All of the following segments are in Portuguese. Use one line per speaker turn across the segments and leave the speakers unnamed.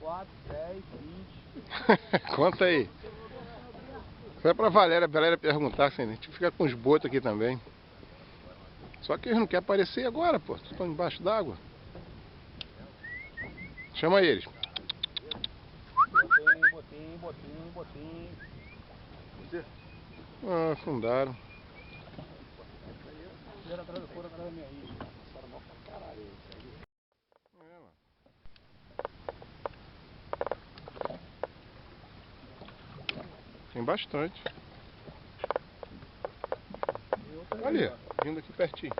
4, 10, 20.
Conta aí. Vai pra Valéria perguntar se a gente fica com os botos aqui também. Só que eles não querem aparecer agora, pô. Estão embaixo d'água. Chama eles.
Botinho.
Ah, afundaram.
Foram atrás da minha isca. Passaram mal pra caralho isso aí.
Tem bastante. Ali, vindo aqui pertinho.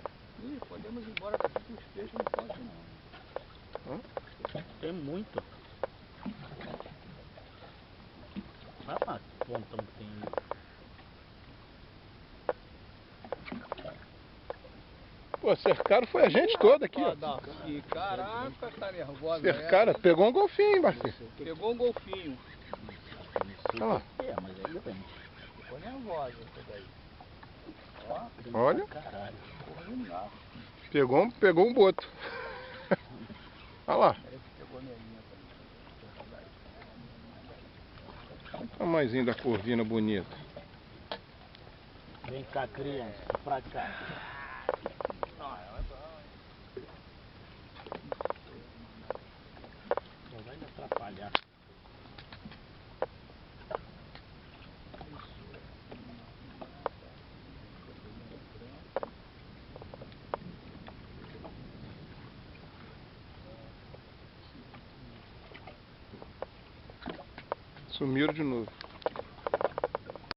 Ih, podemos ir embora daqui que os peixes não estão aqui não. Tem muito. Olha lá que pontão que tem ali.
Pô, cercaram foi a gente toda aqui, ó.
E caraca, tá nervosa.
Cercaram, pegou um golfinho, Marcinho.
Pegou um golfinho.
Olha lá.
É, mas aí vem. Ficou nervosa essa daí. Ó,
olha.
Caralho, porra de gato.
Pegou um boto. Olha lá.
Pegou minha linha também.
Olha o tamanhozinho da corvina bonita.
Vem cá, criança, pra cá. Não vai me atrapalhar.
Sumiram de novo.